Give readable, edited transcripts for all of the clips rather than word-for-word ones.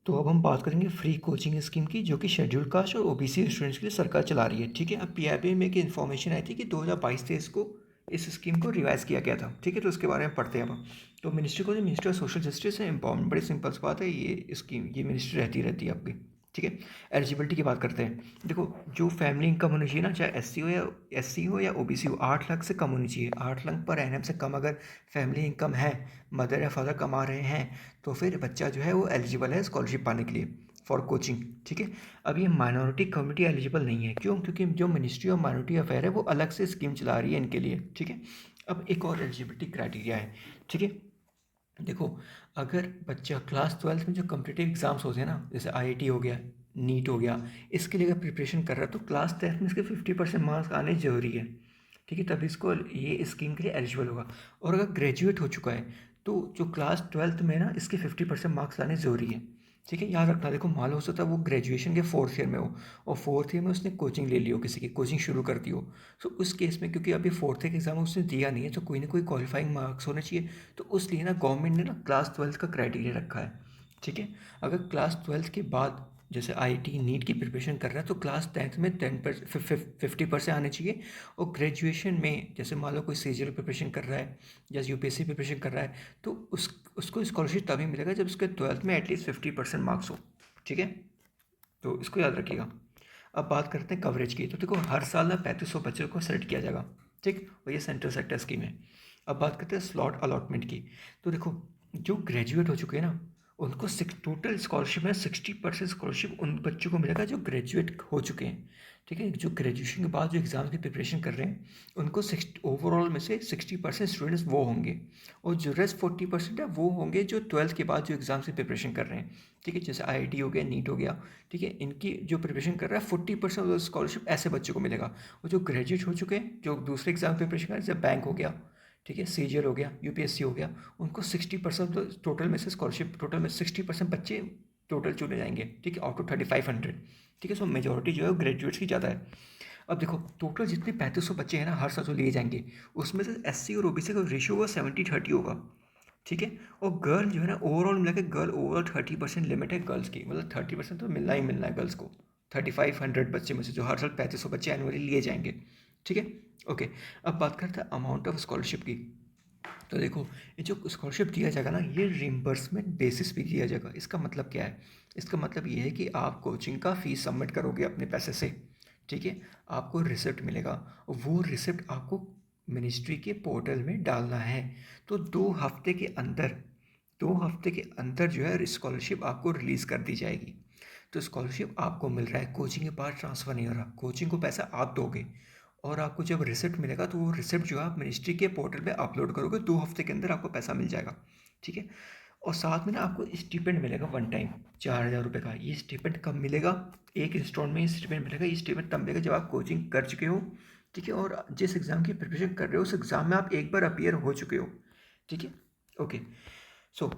तो अब हम बात करेंगे फ्री कोचिंग स्कीम की, जो कि शेड्यूल्ड कास्ट और ओबीसी स्टूडेंट्स के लिए सरकार चला रही है। ठीक है, अब पीआईबी में एक इन्फॉर्मेशन आई थी कि 2022-23 को इस स्कीम को रिवाइज किया गया था। ठीक है, तो उसके बारे में पढ़ते हैं अब। तो ministry of social justice and empowerment, बड़ी सिंपल सी बात है, ये स्कीम ये मिनिस्ट्री रहती है आपकी। ठीक है, एलिजिबिलिटी की बात करते हैं। देखो, जो फैमिली इनकम होनी चाहिए ना, चाहे एससी हो या ओबीसी हो, 8 लाख से कम होनी चाहिए। 8 लाख पर एनएम से कम अगर फैमिली इनकम है, मदर या फादर कमा रहे हैं, तो फिर बच्चा जो है वो एलिजिबल है स्कॉलरशिप पाने के लिए फॉर कोचिंग। ठीक है, अब ये माइनॉरिटी कम्युनिटी एलिजिबल नहीं है। क्यों? क्योंकि जो मिनिस्ट्री ऑफ माइनॉरिटी अफेयर है वो अलग से स्कीम चला रही है इनके लिए। ठीक है, अब एक और एलिजिबिलिटी क्राइटेरिया है। ठीक है, देखो, अगर बच्चा क्लास 12th में जो कम्पिटिटिव एग्जाम्स होते हैं ना, जैसे आईआईटी हो गया, नीट हो गया, इसके लिए अगर प्रिपरेशन कर रहा है तो क्लास 10th में इसके 50% मार्क्स आने ज़रूरी है। ठीक है, तभी इसको ये स्कीम के लिए एलिजिबल होगा। और अगर ग्रेजुएट हो चुका है तो जो क्लास 12th में ना, इसके 50% मार्क्स आने ज़रूरी है। ठीक है, याद रखना। देखो, मान लो हो सकता है वो ग्रेजुएशन के 4th ईयर में हो और 4th ईयर में उसने कोचिंग ले ली हो, किसी की कोचिंग शुरू कर दी हो। तो उस केस में, क्योंकि अभी 4th ईयर का एग्ज़ाम उसने दिया नहीं है, तो कोई ना कोई क्वालिफाइंग मार्क्स होने चाहिए। तो उसलिए ना गवर्नमेंट ने ना क्लास 12th का क्राइटेरिया रखा है। ठीक है, अगर क्लास 12th के बाद जैसे आईआईटी नीट की प्रिपरेशन कर रहा है तो क्लास 10th में 50% आने चाहिए। और ग्रेजुएशन में जैसे मान लो कोई सीजीएल प्रिपरेशन कर रहा है या यूपीएससी प्रिपरेशन कर रहा है, तो उसको स्कॉलरशिप तभी मिलेगा जब उसके 12th में एटलीस्ट 50% मार्क्स हो। ठीक है, तो इसको याद रखिएगा। अब बात करते हैं कवरेज की। तो देखो, हर साल ना 3500 बच्चों को सेलेक्ट किया जाएगा। ठीक, और ये सेंट्रल सेक्टर स्कीम है। अब बात करते हैं स्लॉट अलॉटमेंट की। तो देखो, जो ग्रेजुएट हो चुके हैं ना, उनको टोटल स्कॉलरशिप में 60% स्कॉलरशिप उन बच्चों को मिलेगा जो ग्रेजुएट हो चुके हैं। ठीक है, जो ग्रेजुएशन के बाद जो एग्ज़ाम की प्रिपरेशन कर रहे हैं, उनको 60 ओवरऑल में से 60% स्टूडेंट्स वो होंगे। और जो रेस्ट 40% है वो होंगे जो 12th के बाद जो एग्ज़ाम की प्रिपरेशन कर रहे हैं। ठीक है, जैसे आईआईटी हो गया, नीट हो गया। ठीक है, इनकी जो प्रिपरेशन कर रहा है 40% ऑफ स्कॉलरशिप ऐसे बच्चों को मिलेगा। और जो ग्रेजुएट हो चुके हैं, जो दूसरे एग्जाम प्रिपरेशन कर रहे हैं, जैसे बैंक हो गया, ठीक है, सीजीएल हो गया, यूपीएससी हो गया, उनको 60% टोटल में से स्कॉलरशिप, टोटल में 60% बच्चे टोटल चुने जाएंगे। ठीक है, आउट ऑफ 3500। ठीक है, सो मेजोरिटी जो है ग्रेजुएट्स की ज़्यादा है। अब देखो, टोटल जितने 3500 बच्चे हैं ना हर साल जो लिए जाएंगे, उसमें से एससी और ओबीसी का रेशियो होगा 70-30 होगा। ठीक है, और गर्ल जो है ना, ओवरऑल मिला के गर्ल ओवरऑल 30% लिमिट है गर्ल्स की, मतलब 30% तो मिलना ही मिलना है गर्ल्स को। 3500 बच्चे में से जो हर साल 3500 बच्चे एनुअली लिए जाएंगे। ठीक है, ओके। अब बात करते हैं अमाउंट ऑफ स्कॉलरशिप की। तो देखो, ये जो स्कॉलरशिप दिया जाएगा ना, ये रिम्बर्समेंट बेसिस पे दिया जाएगा। इसका मतलब क्या है? इसका मतलब ये है कि आप कोचिंग का फीस सबमिट करोगे अपने पैसे से। ठीक है, आपको रिसिप्ट मिलेगा और वो रिसिप्ट आपको मिनिस्ट्री के पोर्टल में डालना है। तो 2 हफ्ते के अंदर जो है स्कॉलरशिप आपको रिलीज़ कर दी जाएगी। तो स्कॉलरशिप आपको मिल रहा है, कोचिंग के पास ट्रांसफ़र नहीं हो रहा। कोचिंग को पैसा आप दोगे और आपको जब रिसिप्ट मिलेगा तो वो रिसिप्ट जो है आप मिनिस्ट्री के पोर्टल पे अपलोड करोगे, 2 हफ्ते के अंदर आपको पैसा मिल जाएगा। ठीक है, और साथ में ना आपको स्टिपेंड मिलेगा वन टाइम, 4000 रुपये का। ये स्टिपेंड कब मिलेगा? एक इंस्टॉलमेंट में ये स्टिपेंड मिलेगा। ये स्टिपेंड तब मिलेगा जब आप कोचिंग कर चुके हो। ठीक है, और जिस एग्ज़ाम की प्रिपरेशन कर रहे हो उस एग्ज़ाम में आप एक बार अपीयर हो चुके हो। ठीक है, ओके। सो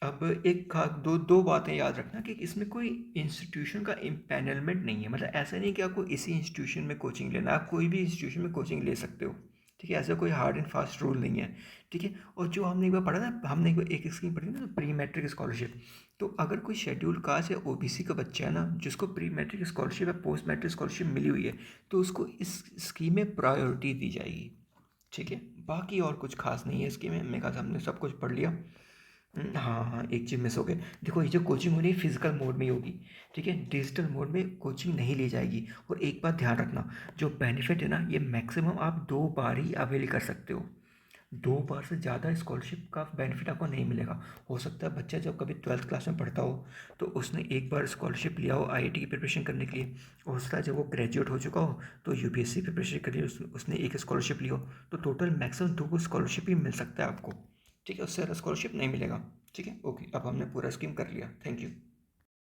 अब एक खा दो दो बातें याद रखना कि इसमें कोई इंस्टीट्यूशन का इम्पैनलमेंट नहीं है। मतलब ऐसा नहीं कि आपको इसी इंस्टीट्यूशन में कोचिंग लेना है, आप कोई भी इंस्टीट्यूशन में कोचिंग ले सकते हो। ठीक है, ऐसा कोई हार्ड एंड फास्ट रूल नहीं है। ठीक है, और जो हमने एक बार पढ़ा ना, हमने एक बार एक स्कीम पढ़ी ना, प्री मैट्रिक स्कॉलरशिप। तो अगर कोई शेड्यूल कास्ट या ओबीसी का बच्चा है ना, जिसको प्री मैट्रिक स्कॉलरशिप या पोस्ट मैट्रिक स्कॉलरशिप मिली हुई है, तो उसको इस स्कीम में प्रायोरिटी दी जाएगी। ठीक है, बाकी और कुछ खास नहीं है स्कीम में। मेरे ख्याल से हमने सब कुछ पढ़ लिया। हाँ हाँ, एक चीज़ मिस हो गई। देखो, ये जो कोचिंग हो रही है फिजिकल मोड में ही होगी। ठीक है, डिजिटल मोड में कोचिंग नहीं ली जाएगी। और एक बात ध्यान रखना, जो बेनिफिट है ना, ये मैक्सिमम आप 2 बार ही अवेल कर सकते हो। 2 बार से ज़्यादा स्कॉलरशिप का बेनिफिट आपको नहीं मिलेगा। हो सकता है बच्चा जब कभी 12th क्लास में पढ़ता हो तो उसने एक बार स्कॉलरशिप लिया हो आईआईटी की प्रिपरेशन करने के लिए। हो सकता है जब वो ग्रेजुएट हो चुका हो तो यूपीएससी प्रिपरेशन के लिए उसने एक स्कॉलरशिप ली हो। तो टोटल मैक्सिमम 2 स्कॉलरशिप ही मिल सकता है आपको। ठीक है, उससे ज़्यादा स्कॉलरशिप नहीं मिलेगा। ठीक है, ओके। अब हमने पूरा स्कीम कर लिया। Thank you.